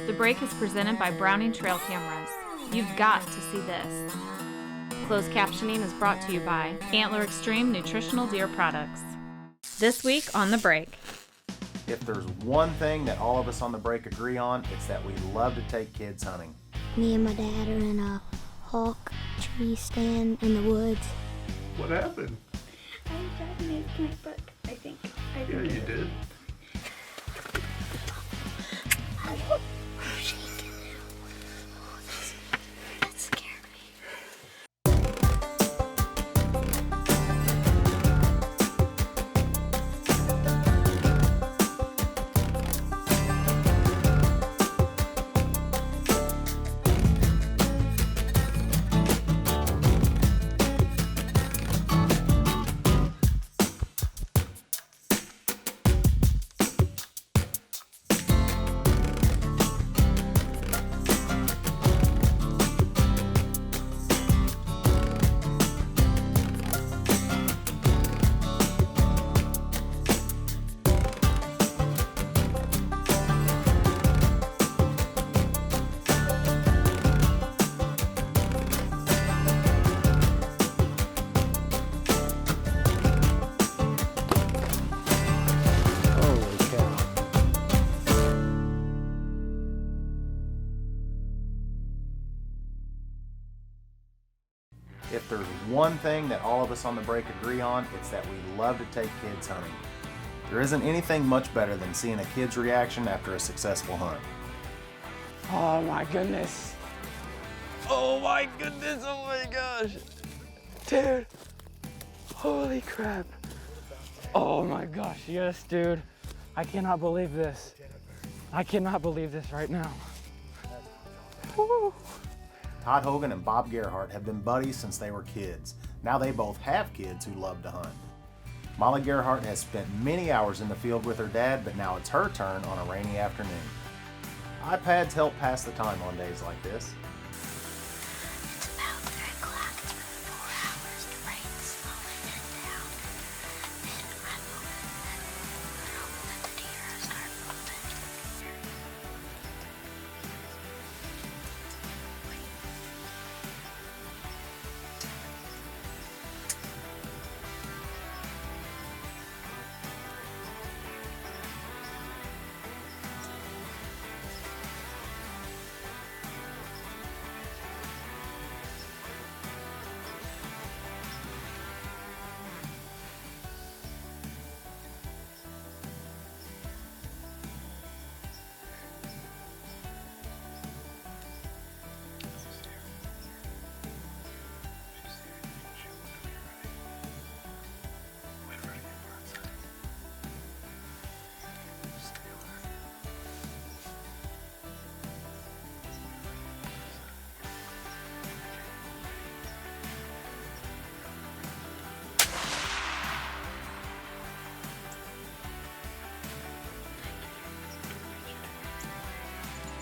The break is presented by Browning Trail Cameras. You've got to see this. Closed captioning is brought to you by Antler Extreme Nutritional Deer Products. This week on The Break. If there's one thing that all of us on The Break agree on, it's that we love to take kids hunting. Me and my dad are in a hawk tree stand in the woods. What happened? I tried to make my book, I think. Yeah, you did. That scared me. If there's one thing that all of us on The Break agree on, it's that we love to take kids hunting. There isn't anything much better than seeing a kid's reaction after a successful hunt. Oh my goodness. Oh my goodness, oh my gosh. Dude, holy crap. Oh my gosh, yes, dude. I cannot believe this. I cannot believe this right now. Woo. Todd Hogan and Bob Gerhardt have been buddies since they were kids. Now they both have kids who love to hunt. Molly Gerhardt has spent many hours in the field with her dad, but now it's her turn on a rainy afternoon. iPads help pass the time on days like this. It's about 3 o'clock. It's been 4 hours. The rain's slowing it down. And I'm hoping that the deer will start moving.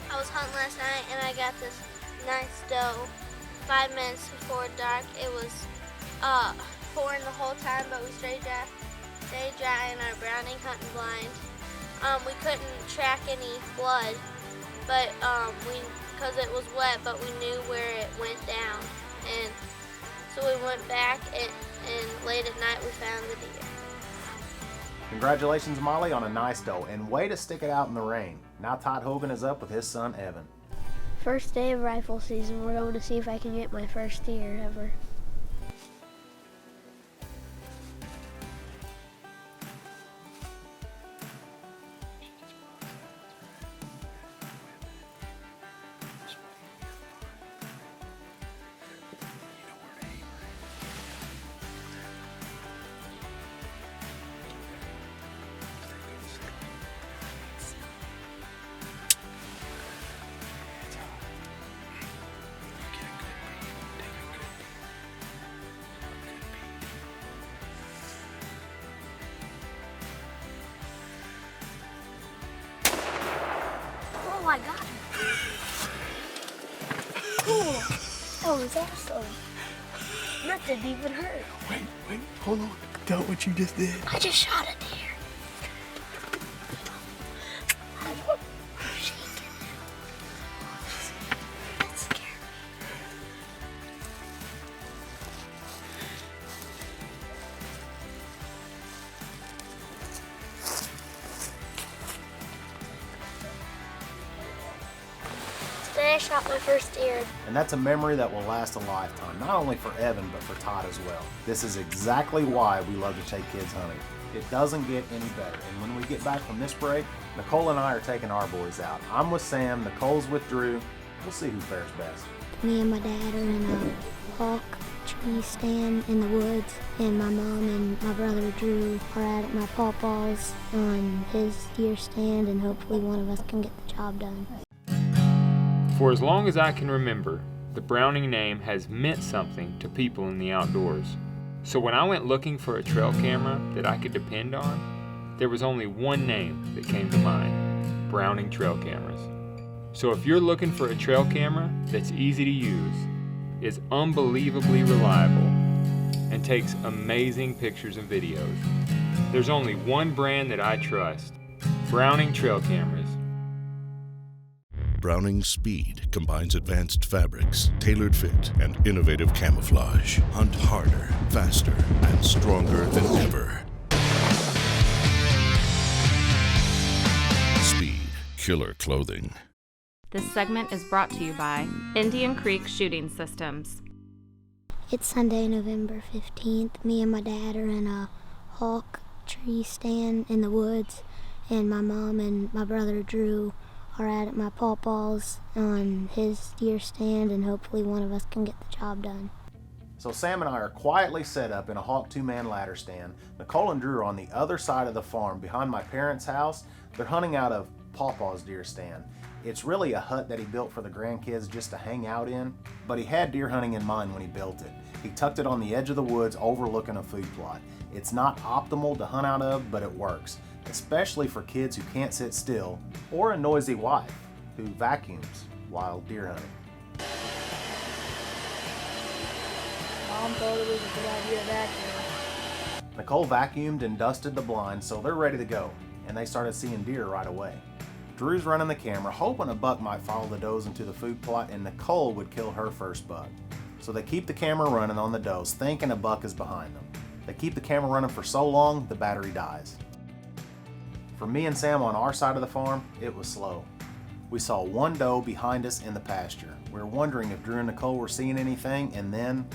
I was hunting last night and I got this nice doe. 5 minutes before dark. It was pouring the whole time, but we stayed dry in our Browning hunting blind. We couldn't track any blood, but because it was wet, but we knew where it went down, and so we went back and late at night we found the deer. Congratulations, Molly, on a nice doe, and way to stick it out in the rain. Now Todd Hogan is up with his son, Evan. First day of rifle season. We're going to see if I can get my first deer ever. Oh, I got him. Cool. That was awesome. That didn't even hurt. Wait, hold on. Tell what you just did. I just shot a deer. I shot my first deer. And that's a memory that will last a lifetime, not only for Evan, but for Todd as well. This is exactly why we love to take kids hunting. It doesn't get any better. And when we get back from this break, Nicole and I are taking our boys out. I'm with Sam, Nicole's with Drew. We'll see who fares best. Me and my dad are in a hawk tree stand in the woods, and my mom and my brother Drew are out at my pawpaw's on his deer stand, and hopefully one of us can get the job done. For as long as I can remember, the Browning name has meant something to people in the outdoors. So when I went looking for a trail camera that I could depend on, there was only one name that came to mind: Browning Trail Cameras. So if you're looking for a trail camera that's easy to use, is unbelievably reliable, and takes amazing pictures and videos, there's only one brand that I trust: Browning Trail Cameras. Browning Speed combines advanced fabrics, tailored fit, and innovative camouflage. Hunt harder, faster, and stronger than ever. Speed, killer clothing. This segment is brought to you by Indian Creek Shooting Systems. It's Sunday, November 15th. Me and my dad are in a hawk tree stand in the woods, and my mom and my brother Drew are out at my pawpaw's on his deer stand, and hopefully one of us can get the job done. So Sam and I are quietly set up in a hawk two-man ladder stand. Nicole and Drew are on the other side of the farm behind my parents' house. They're hunting out of Pawpaw's deer stand. It's really a hut that he built for the grandkids just to hang out in, but he had deer hunting in mind when he built it. He tucked it on the edge of the woods overlooking a food plot. It's not optimal to hunt out of, but it works, especially for kids who can't sit still, or a noisy wife who vacuums while deer hunting. Mom thought it was a good idea to vacuum. Nicole vacuumed and dusted the blinds, so they're ready to go, and they started seeing deer right away. Drew's running the camera, hoping a buck might follow the does into the food plot and Nicole would kill her first buck. So they keep the camera running on the does, thinking a buck is behind them. They keep the camera running for so long, the battery dies. For me and Sam on our side of the farm, it was slow. We saw one doe behind us in the pasture. We were wondering if Drew and Nicole were seeing anything, and then...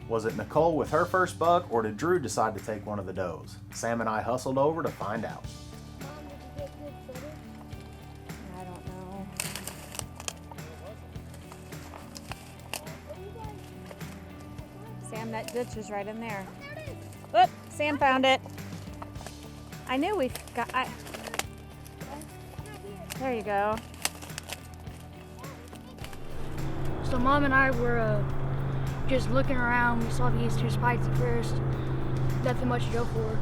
Was it Nicole with her first buck, or did Drew decide to take one of the does? Sam and I hustled over to find out. I don't know. Sam, that ditch is right in there. Whoop! Sam found it. I knew we got. There you go. So Mom and I were just looking around. We saw these two spikes at first. Nothing much to go for.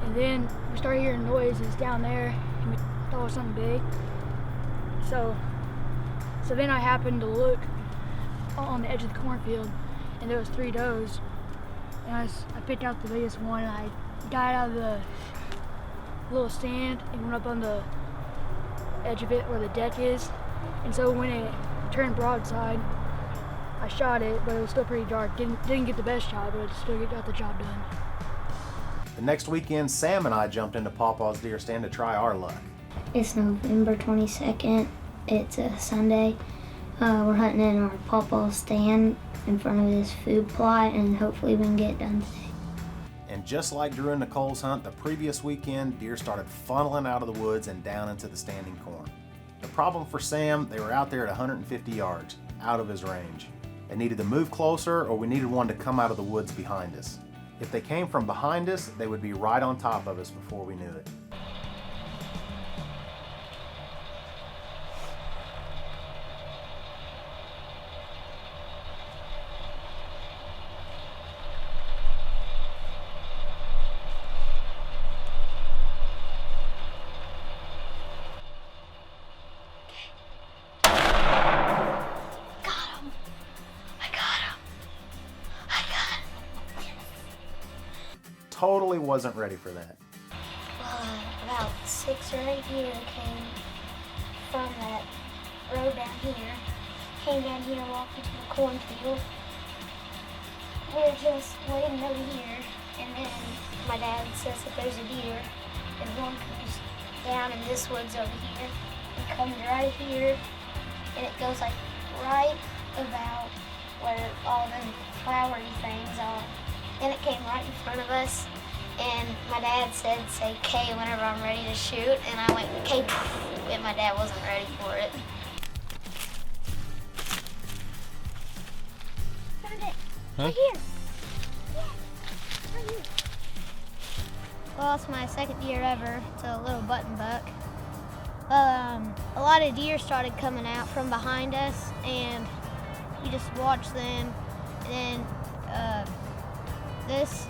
And then we started hearing noises down there, and we thought it was something big. So then I happened to look on the edge of the cornfield, and there was 3 does. And I picked out the biggest one, and I got out of the little stand and went up on the edge of it where the deck is. And so when it turned broadside, I shot it, but it was still pretty dark. Didn't get the best shot, but it still got the job done. The next weekend, Sam and I jumped into Pawpaw's deer stand to try our luck. It's November 22nd. It's a Sunday. We're hunting in our pawpaw stand in front of this food plot, and hopefully we can get it done today. And just like Drew and Nicole's hunt the previous weekend, deer started funneling out of the woods and down into the standing corn. The problem for Sam, they were out there at 150 yards, out of his range. They needed to move closer, or we needed one to come out of the woods behind us. If they came from behind us, they would be right on top of us before we knew it. Totally wasn't ready for that. About 6 or 8 deer came from that road down here, came down here, walked into the cornfield. We're just waiting over here, and then my dad says that there's a deer, and one comes down in this woods over here, It comes right here, and it goes like right about where all them flowery things are. Then it came right in front of us, and my dad said, say K whenever I'm ready to shoot, and I went K, and my dad wasn't ready for it. Found it. Huh? Right here. Yeah, right here. Well, it's my second deer ever. It's a little button buck. A lot of deer started coming out from behind us, and you just watch them. And then this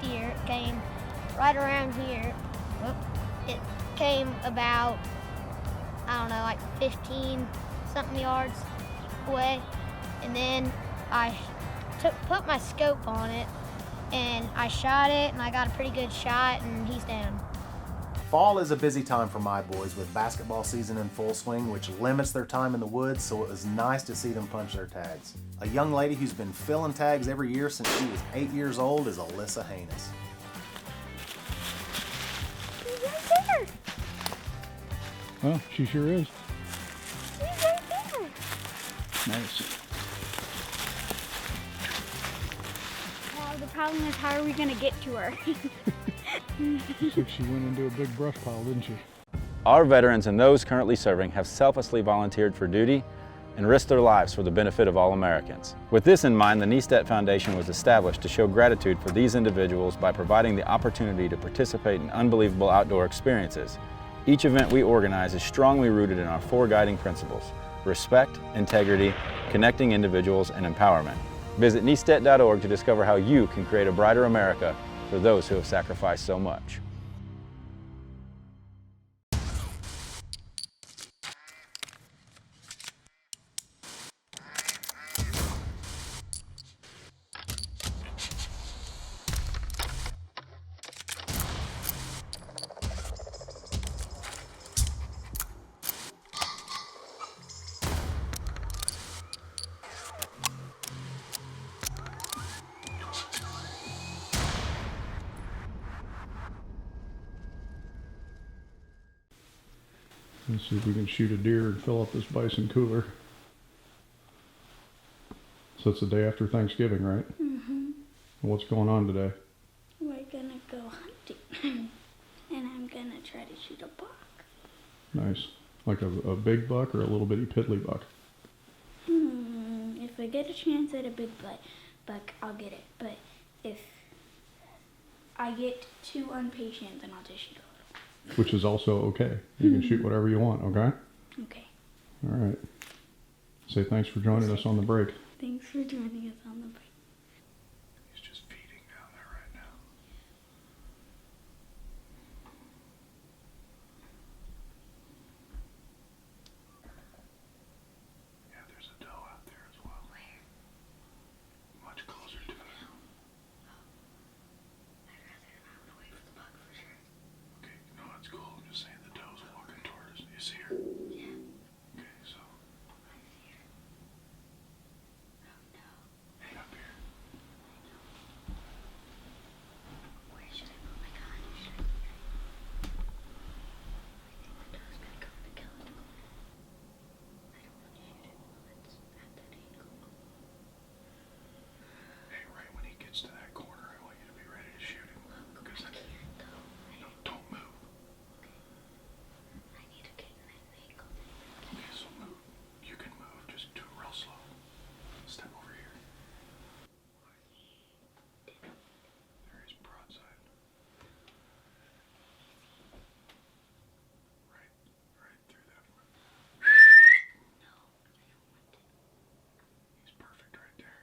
deer came right around here. Whoop. It came about, I don't know, like 15 something yards away, and then I put my scope on it, and I shot it, and I got a pretty good shot, and he's down. Fall is a busy time for my boys with basketball season in full swing, which limits their time in the woods, so it was nice to see them punch their tags. A young lady who's been filling tags every year since she was 8 years old is Alyssa Haynes. He's right there. Well, she sure is. He's right there. Nice. Well, the problem is, how are we gonna get to her? Looks like she went into a big brush pile, didn't she? Our veterans and those currently serving have selflessly volunteered for duty and risked their lives for the benefit of all Americans. With this in mind, the Niestedt Foundation was established to show gratitude for these individuals by providing the opportunity to participate in unbelievable outdoor experiences. Each event we organize is strongly rooted in our 4 guiding principles: respect, integrity, connecting individuals, and empowerment. Visit Niestedt.org to discover how you can create a brighter America for those who have sacrificed so much. Let's see if we can shoot a deer and fill up this bison cooler. So it's the day after Thanksgiving, right? Mm-hmm. What's going on today? We're gonna go hunting, and I'm gonna try to shoot a buck. Nice. Like a big buck or a little bitty piddly buck? If I get a chance at a big buck, I'll get it. But if I get too impatient, then I'll just shoot a little. Which is also okay. You can shoot whatever you want, okay? Okay. All right. Say thanks for joining us on the break. Thanks for joining us on the break. He's just feeding down there right now. Yeah, there's a doe out there as well. Where? Much closer to it. I'd rather not wait for the buck for sure. Okay, no, that's cool. I'm just saying the doe's walking toward us. You see her? Yeah. Okay, so I see her. Oh no. hang up here. Where should I put my gun? Should I? I think the doe's gonna come to kill it. I don't want to shoot it while it's at that angle. Hey, right when he gets to that corner, I want you to be ready to shoot him. Look, Because I can't though. no, don't move. I need to get in that angle. Okay, so move. You can move. Just do it real slow. Step over here. There he's broadside. Right through that. He's perfect right there.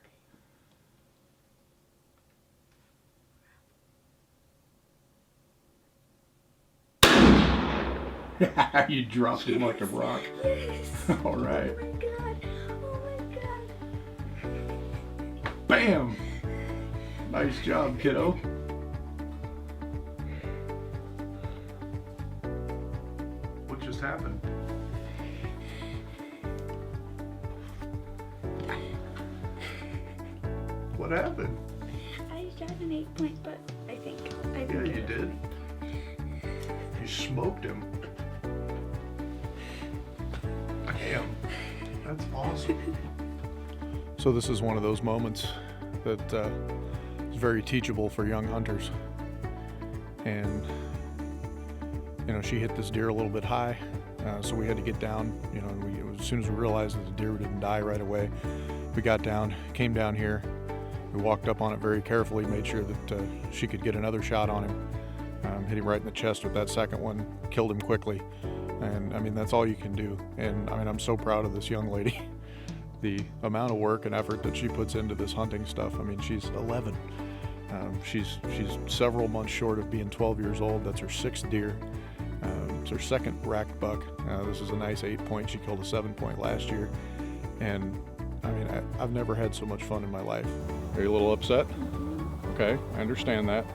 You dropped him like a rock. Yes. All right. Oh my god. Oh my god. Bam! Nice job, kiddo. What just happened? What happened? I shot an 8-point buck, I think. Yeah, you did. You smoked him. Damn, that's awesome. So this is one of those moments that is very teachable for young hunters. And you know, she hit this deer a little bit high, so we had to get down. You know, as soon as we realized that the deer didn't die right away, we got down, came down here. We walked up on it very carefully, made sure that she could get another shot on him. Hit him right in the chest with that second one, killed him quickly. And I mean, that's all you can do. And I mean, I'm so proud of this young lady. The amount of work and effort that she puts into this hunting stuff. I mean, she's 11. She's several months short of being 12 years old. That's her sixth deer. It's her second racked buck. This is a nice 8-point. She killed a 7-point last year. And I mean, I've never had so much fun in my life. Are you a little upset? Okay, I understand that.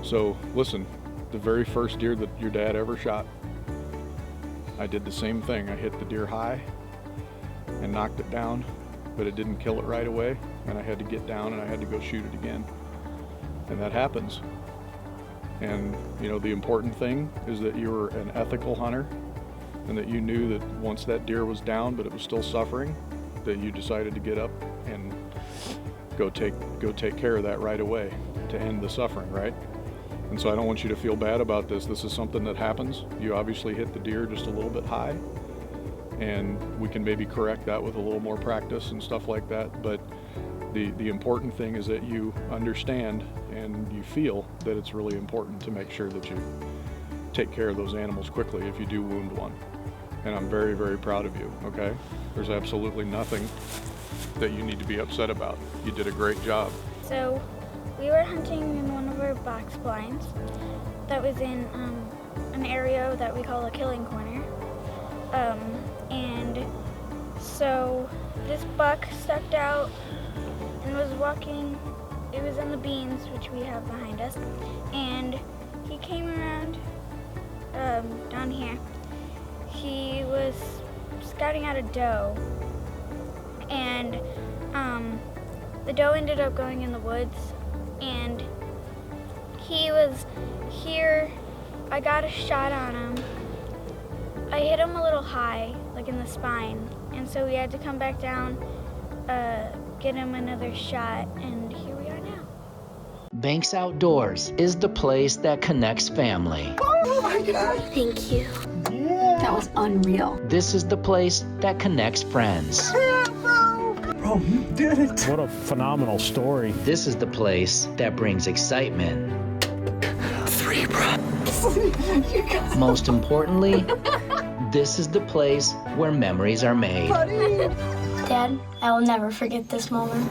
So listen, the very first deer that your dad ever shot, I did the same thing. I hit the deer high and knocked it down, but it didn't kill it right away. And I had to get down and I had to go shoot it again. And that happens. And you know, the important thing is that you were an ethical hunter and that you knew that once that deer was down, but it was still suffering, that you decided to get up and go take care of that right away to end the suffering, right? And so I don't want you to feel bad about this. This is something that happens. You obviously hit the deer just a little bit high, and we can maybe correct that with a little more practice and stuff like that. But the important thing is that you understand and you feel that it's really important to make sure that you take care of those animals quickly if you do wound one. And I'm very, very proud of you, okay? There's absolutely nothing that you need to be upset about. You did a great job. So we were hunting in one of our box blinds that was in an area that we call a killing corner. And so this buck stepped out and was walking. It was in the beans, which we have behind us, and he came around down here. He was scouting out a doe, and the doe ended up going in the woods, and he was here. I got a shot on him. I hit him a little high, like in the spine, and so we had to come back down, get him another shot, and here we are now. Banks Outdoors is the place that connects family. Oh my God! Thank you. Yeah. That was unreal. This is the place that connects friends. Bro, you did it. What a phenomenal story. This is the place that brings excitement. 3, bro. Most importantly, this is the place where memories are made. Dad, I will never forget this moment.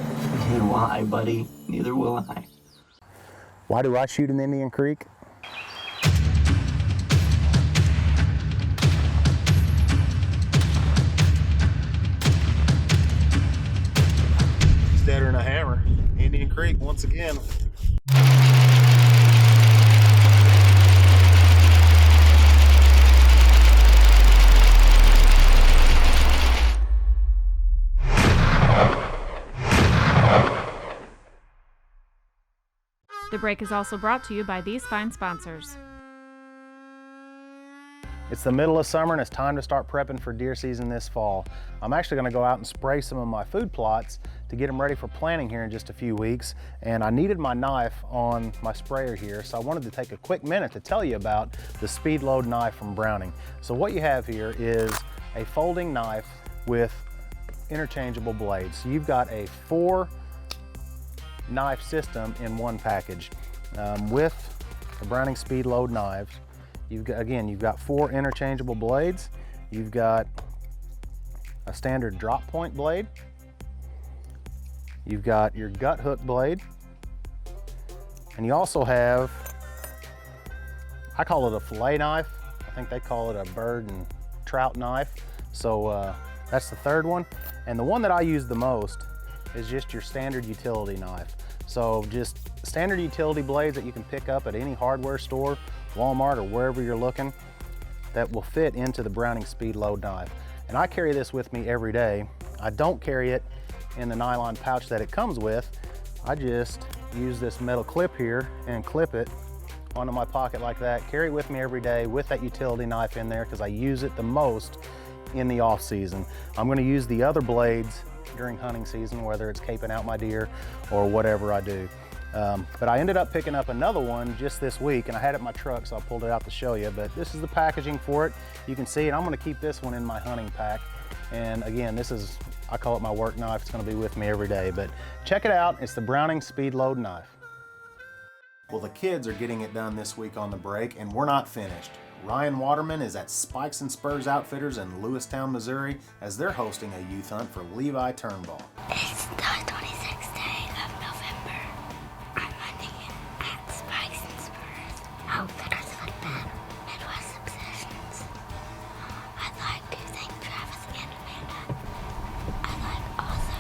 Neither will I, buddy. Neither will I. Why do I shoot in Indian Creek? It's deader than a hammer. Indian Creek once again. The break is also brought to you by these fine sponsors. It's the middle of summer and it's time to start prepping for deer season this fall. I'm actually going to go out and spray some of my food plots to get them ready for planting here in just a few weeks. And I needed my knife on my sprayer here, so I wanted to take a quick minute to tell you about the Speed Load knife from Browning. So what you have here is a folding knife with interchangeable blades. So you've got a 4 knife system in one package. With the Browning Speed Load knives, you've got 4 interchangeable blades. You've got a standard drop point blade. You've got your gut hook blade. And you also have, I call it a fillet knife. I think they call it a bird and trout knife. So that's the third one. And the one that I use the most is just your standard utility knife. So just standard utility blades that you can pick up at any hardware store, Walmart, or wherever you're looking, that will fit into the Browning Speed Load knife. And I carry this with me every day. I don't carry it in the nylon pouch that it comes with. I just use this metal clip here and clip it onto my pocket like that. Carry it with me every day with that utility knife in there because I use it the most in the off season. I'm gonna use the other blades during hunting season, whether it's caping out my deer or whatever I do. But I ended up picking up another one just this week, and I had it in my truck, so I pulled it out to show you. But this is the packaging for it. You can see it. I'm gonna keep this one in my hunting pack. And again, this is, I call it my work knife. It's gonna be with me every day. But check it out. It's the Browning Speed Load knife. Well, the kids are getting it done this week on the break, and we're not finished. Ryan Waterman is at Spikes and Spurs Outfitters in Lewistown, Missouri, as they're hosting a youth hunt for Levi Turnbull. It's the 26th day of November. I'm hunting at Spikes and Spurs Outfitters with Ben, Midwest Obsessions. I'd like to thank Travis and Amanda. I'd like also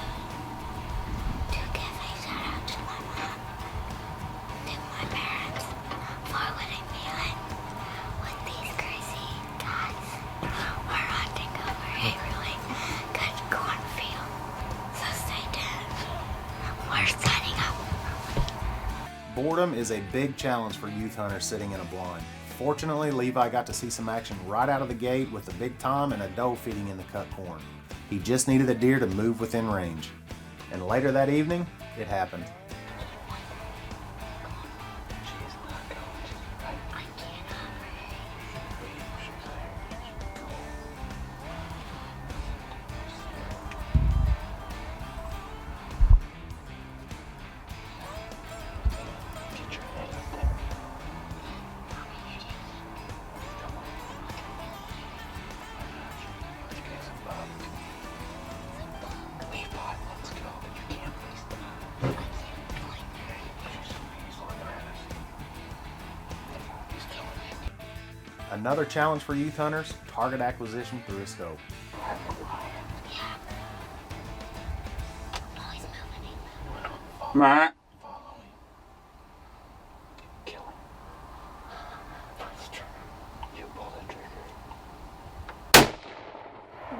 to give a shout out to my mom, to my parents, for letting me hunt with these crazy guys. We're hunting over a really good cornfield, so stay tuned. We're signing up. Boredom is a big challenge for youth hunters sitting in a blind. Fortunately, Levi got to see some action right out of the gate with a big tom and a doe feeding in the cut corn. He just needed a deer to move within range. And later that evening, it happened. Another challenge for youth hunters, target acquisition through a scope. Matt.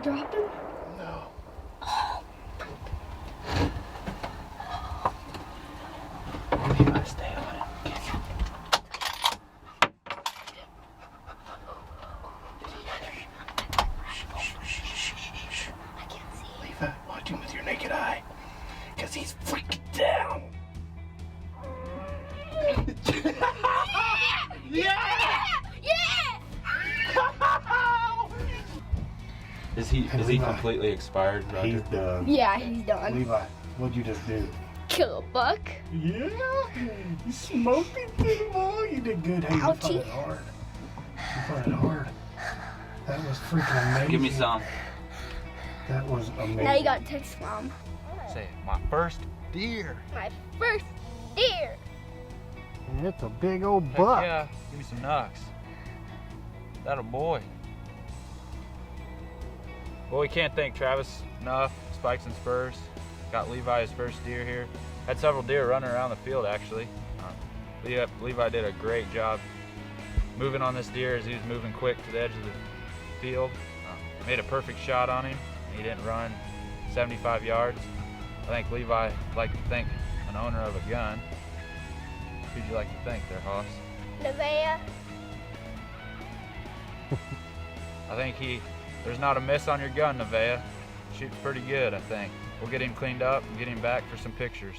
Drop him? No. You gotta stay on it. Levi, watch him with your naked eye, because he's freaking down. Yeah! Is he Levi. completely expired, Roger? He's done. Yeah, he's done. Levi, what'd you just do? Kill a buck. Yeah, you smoked it, big boy. You did good. Hey, you fought Ouchie. it hard. You fought it hard. That was freaking amazing. Give me some. That was amazing. Now you got text mom. Say, my first deer. My first deer. And it's a big old buck. Yeah, give me some knucks. That a boy. Well, we can't thank Travis enough. Spikes and Spurs. Got Levi his first deer here. Had several deer running around the field actually. Levi did a great job moving on this deer as he was moving quick to the edge of the field. Made a perfect shot on him. He didn't run 75 yards. I think Levi would like to thank an owner of a gun. Who'd you like to thank there, Hoss? Nevaeh. I think there's not a miss on your gun, Nevaeh. Shoots pretty good, I think. We'll get him cleaned up and get him back for some pictures.